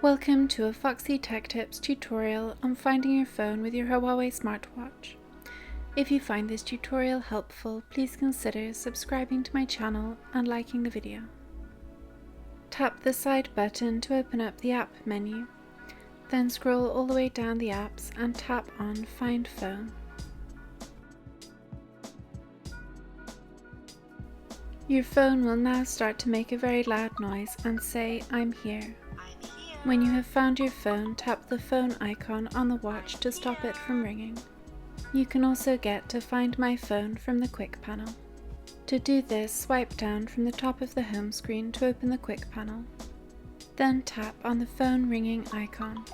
Welcome to a Foxy Tech Tips tutorial on finding your phone with your Huawei smartwatch. If you find this tutorial helpful, please consider subscribing to my channel and liking the video. Tap the side button to open up the app menu, then scroll all the way down the apps and tap on Find Phone. Your phone will now start to make a very loud noise and say, "I'm here." When you have found your phone, tap the phone icon on the watch to stop it from ringing. You can also get to Find My Phone from the Quick panel. To do this, swipe down from the top of the home screen to open the Quick panel. Then tap on the phone ringing icon.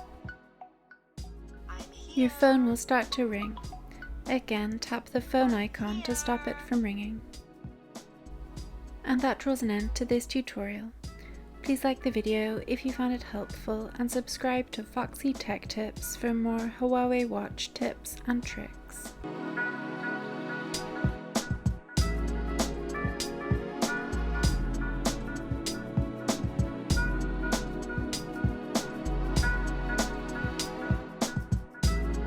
Your phone will start to ring. Again, tap the phone icon to stop it from ringing. And that draws an end to this tutorial. Please like the video if you found it helpful and subscribe to Foxy Tech Tips for more Huawei watch tips and tricks.